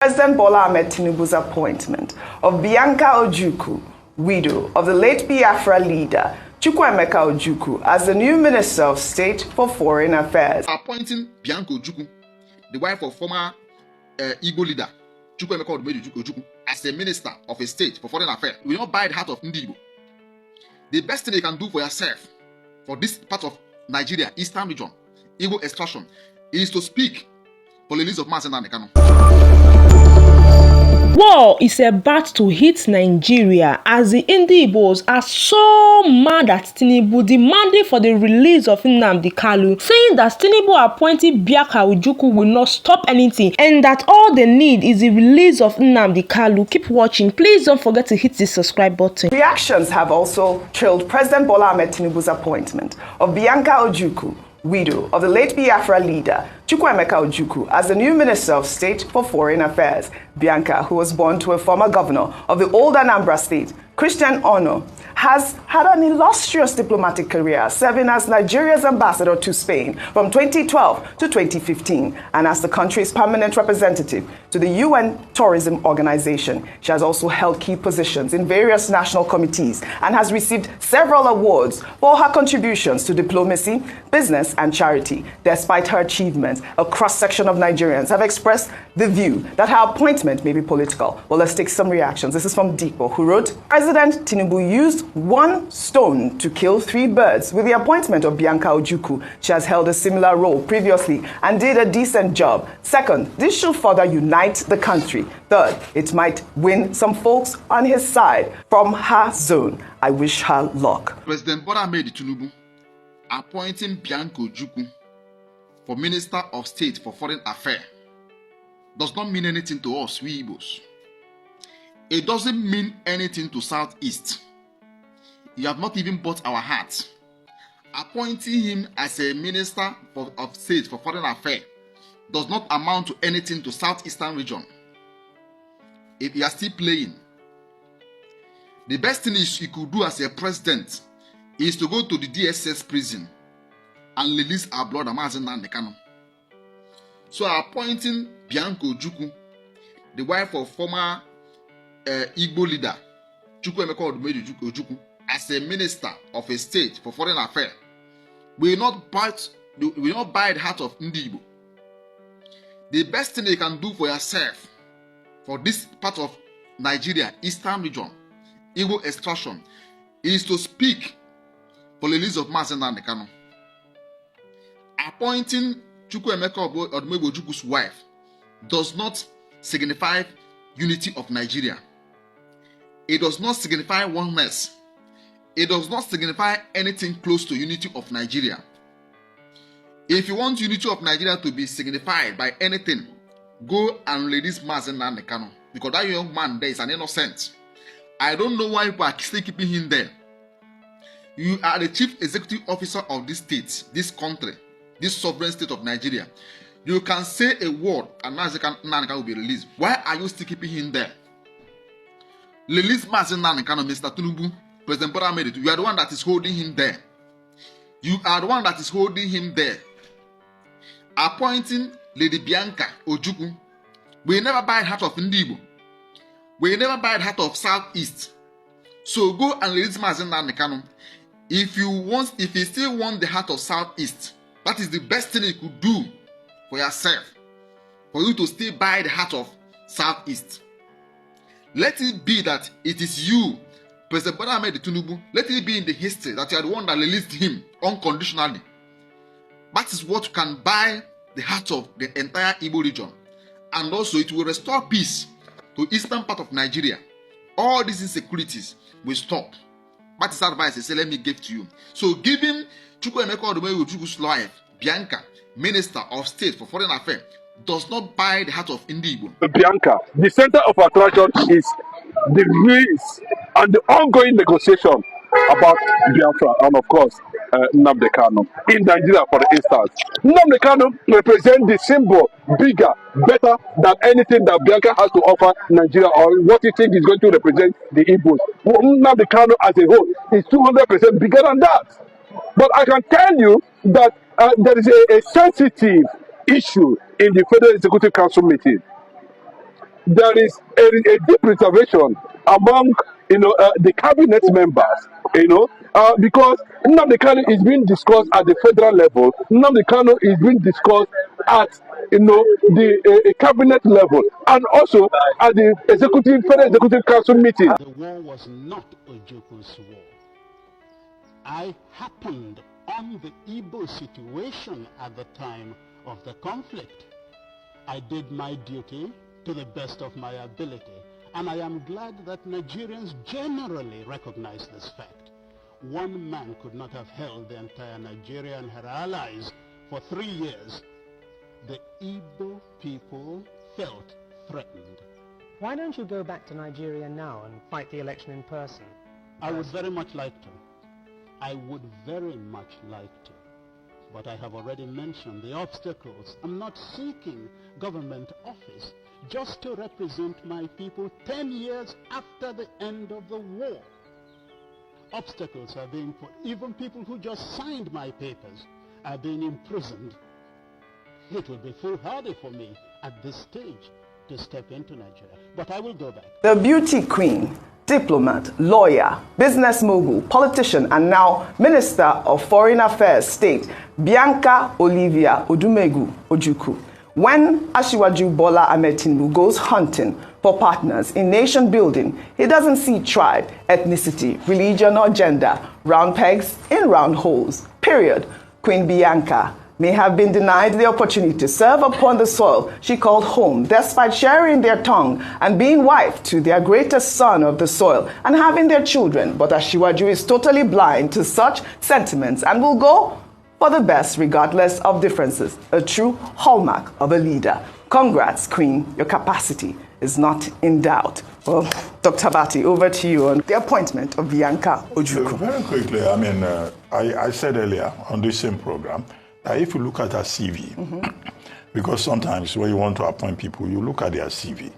President Bola Ahmed Tinubu's appointment of Bianca Ojukwu, widow of the late Biafra leader Chukwuemeka Ojukwu, as the new Minister of State for Foreign Affairs. Appointing Bianca Ojukwu, the wife of former Igbo leader Chukwuemeka Ojukwu, as a Minister of State for Foreign Affairs will not buy the heart of Ndi Igbo. The best thing you can do for yourself, for this part of Nigeria, Eastern region, Igbo extraction, is to speak for the release of Mazi Nnamdi Kanu. War is about to hit Nigeria as the Ndi Igbos are so mad at Tinubu demanding for the release of Nnamdi Kanu, saying that Tinubu appointing Bianca Ojukwu will not stop anything and that all they need is the release of Nnamdi Kanu. Keep watching. Please don't forget to hit the subscribe button. Reactions have also trailed President Bola Ahmed Tinubu's appointment of Bianca Ojukwu, widow of the late Biafra leader Chukwuemeka Ojukwu, as the new Minister of State for Foreign Affairs. Bianca, who was born to a former governor of the old Anambra State, Christian Ono, has had an illustrious diplomatic career, serving as Nigeria's ambassador to Spain from 2012 to 2015 and as the country's permanent representative to the UN Tourism Organization. She has also held key positions in various national committees and has received several awards for her contributions to diplomacy, business, and charity. Despite her achievements, a cross-section of Nigerians have expressed the view that her appointment may be political. Well, let's take some reactions. This is from Ndi Igbos, who wrote, President Tinubu used one stone to kill three birds with the appointment of Bianca Ojukwu. She has held a similar role previously and did a decent job. Second, this should further unite the country. Third, it might win some folks on his side. From her zone, I wish her luck. President Bola Ahmed Tinubu appointing Bianca Ojukwu for Minister of State for Foreign Affairs does not mean anything to us, we Igbos. It doesn't mean anything to Southeast. You have not even bought our heart. Appointing him as a Minister of State for Foreign Affairs does not amount to anything to Southeastern region. If you are still playing, the best thing you could do as a president is to go to the DSS prison and release our brother Mazi Nnamdi Kanu. So appointing Bianca Ojukwu, the wife of former Igbo leader Chukwuemeka Ojukwu, as a Minister of a State for Foreign Affairs will not buy the heart of Ndi Igbo. The best thing you can do for yourself, for this part of Nigeria, Eastern region, Igbo extraction, is to speak for the release of Mazi Nnamdi Kanu. Appointing Chukwuemeka Ojukwu's wife does not signify unity of Nigeria. It does not signify oneness. It does not signify anything close to unity of Nigeria. If you want unity of Nigeria to be signified by anything, go and release Mazi Nnamdi Kanu, because that young man there is an innocent. I don't know why people are still keeping him there. You are the chief executive officer of this state, this country, this sovereign state of Nigeria. You can say a word and Mazi Nnamdi Kanu will be released. Why are you still keeping him there? Release Mazi Nnamdi Kanu, Mr. Tinubu, President Bola Ahmed. You are the one that is holding him there. You are the one that is holding him there. Appointing Lady Bianca Ojukwu will never buy the heart of Ndi Igbo. Will never buy the heart of Southeast. So go and release Mazi Nnamdi Kanu. If you still want the heart of Southeast, that is the best thing you could do for yourself, for you to still buy the heart of Southeast. Let it be that it is you, President Bola Ahmed Tinubu. Let it be in the history that you are the one that released him unconditionally. That is what can buy the heart of the entire Igbo region. And also it will restore peace to eastern part of Nigeria. All these insecurities will stop. That is advice I say, let me give to you. So giving Chukwuemeka Ojukwu's wife, Bianca, Minister of State for Foreign Affairs, does not buy the heart of Ndi Igbo. Bianca, the center of attraction is the release and the ongoing negotiation about Biafra and of course Nnamdi Kanu in Nigeria, for instance. Nnamdi Kanu represents the symbol bigger, better than anything that Bianca has to offer Nigeria, or what you think is going to represent the Igbos. Nnamdi Kanu as a whole is 200% bigger than that. But I can tell you that there is a sensitive issue in the Federal Executive Council meeting. there is a deep reservation among the cabinet members, because Nnamdi Kanu is being discussed at the federal level. Nnamdi Kanu is being discussed at the cabinet level, and also at the federal executive council meeting. The war was not Ojuku's war. I happened on the Igbo situation at the time of the conflict. I did my duty to the best of my ability, and I am glad that Nigerians generally recognize this fact. One man could not have held the entire Nigeria and her allies for 3 years. The Igbo people felt threatened. Why don't you go back to Nigeria now and fight the election in person? I would very much like to. I would very much like to. But I have already mentioned the obstacles. I'm not seeking government office just to represent my people 10 years after the end of the war. Obstacles are being put. Even people who just signed my papers are being imprisoned. It will be foolhardy for me at this stage to step into Nigeria, but I will go back. The beauty queen, diplomat, lawyer, business mogul, politician, and now Minister of Foreign Affairs State, Bianca Olivia Odumegu Ojukwu. When Asiwaju Bola Ahmed Tinubu goes hunting for partners in nation building, he doesn't see tribe, ethnicity, religion, or gender. Round pegs in round holes. Period. Queen Bianca may have been denied the opportunity to serve upon the soil she called home, despite sharing their tongue and being wife to their greatest son of the soil and having their children. But Asiwaju is totally blind to such sentiments and will go for the best regardless of differences, a true hallmark of a leader. Congrats, Queen. Your capacity is not in doubt. Well, Dr. Bati, over to you on the appointment of Bianca Ojukwu. Very quickly, I mean, I said earlier on this same program, if you look at her CV, because sometimes when you want to appoint people, you look at their CV.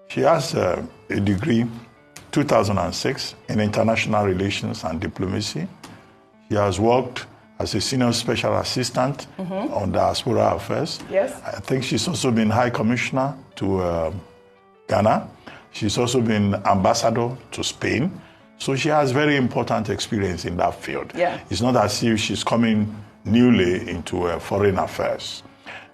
She has a degree, 2006, in international relations and diplomacy. She has worked as a senior special assistant on diaspora affairs. Yes. I think she's also been High Commissioner to Ghana. She's also been ambassador to Spain. So she has very important experience in that field. Yeah. It's not as if she's coming newly into foreign affairs.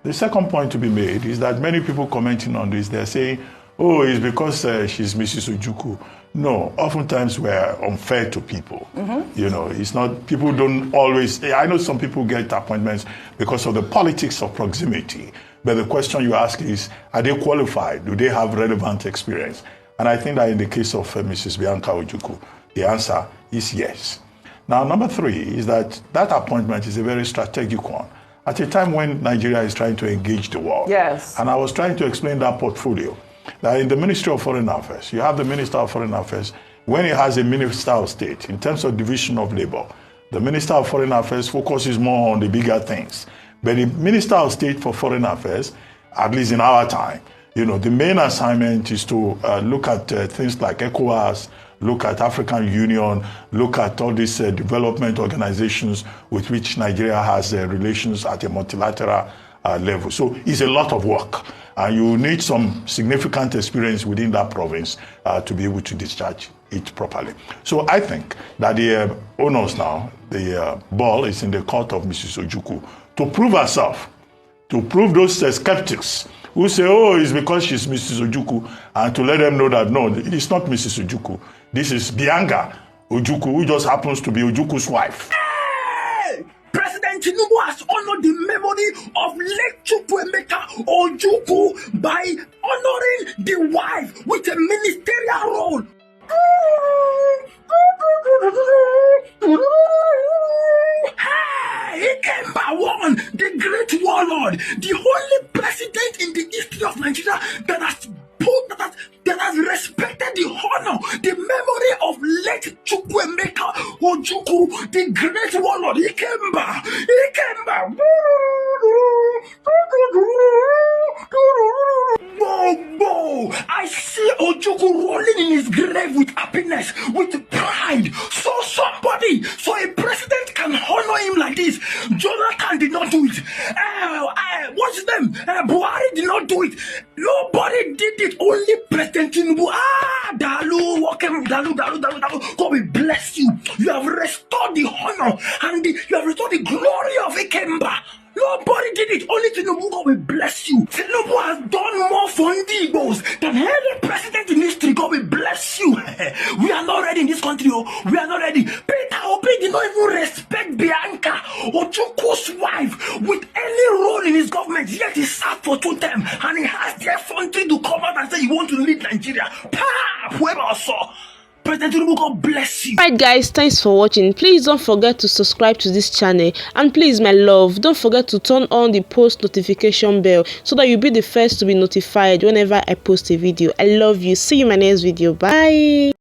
The second point to be made is that many people commenting on this, they're saying, oh, it's because she's Mrs. Ojukwu. No, oftentimes we're unfair to people. You know, it's not, people don't always, I know some people get appointments because of the politics of proximity, but the question you ask is, are they qualified? Do they have relevant experience? And I think that in the case of Mrs. Bianca Ojukwu, the answer is yes. Now, number three is that appointment is a very strategic one at a time when Nigeria is trying to engage the world. Yes. And I was trying to explain that portfolio. Now, in the Ministry of Foreign Affairs, you have the Minister of Foreign Affairs. When it has a Minister of State, in terms of division of labor, the Minister of Foreign Affairs focuses more on the bigger things. But the Minister of State for Foreign Affairs, at least in our time, you know, the main assignment is to look at things like ECOWAS, look at African Union, look at all these development organizations with which Nigeria has relations at a multilateral level. So it's a lot of work. And you need some significant experience within that province to be able to discharge it properly. So I think that the onus now, the ball is in the court of Mrs. Ojukwu to prove herself, to prove those skeptics who say, oh, it's because she's Mrs. Ojukwu, and to let them know that, no, it's not Mrs. Ojukwu. This is Bianca Ojukwu, who just happens to be Ojukwu's wife. Hey! President Tinubu has honored the memory of late Chukwuemeka Ojukwu by honoring the wife with a ministerial role. Hey, Ikemba one, the great warlord, the only president in the history of Nigeria that has respected the honor, the memory of late Chukwuemeka Ojukwu, the great warlord, Ikemba. Bobo, I see Ojukwu rolling in his grave with happiness, with pride. So a president can honor him like this. Jonathan did not do it. What's his name? Buhari did not do it. Nobody did it. Only President Tinubu. Dalu. God will bless you. You have restored the honor and you have restored the glory of Ikemba. Nobody did it. Only Tinubu. God will bless you. Tinubu has done more for Ndi Igbos than any president in history. God will bless you. We are not ready in this country. We are not ready. Peter Obi did not even respect Bianca Ojukwu's wife with any role in his government. Yet he sat for 2 terms and he has the effrontery to come out and say he wants to lead Nigeria. Whoever saw. President Tinubu, God bless you. Alright guys, thanks for watching. Please don't forget to subscribe to this channel, and please my love, don't forget to turn on the post notification bell so that you'll be the first to be notified whenever I post a video. I love you. See you in my next video. Bye.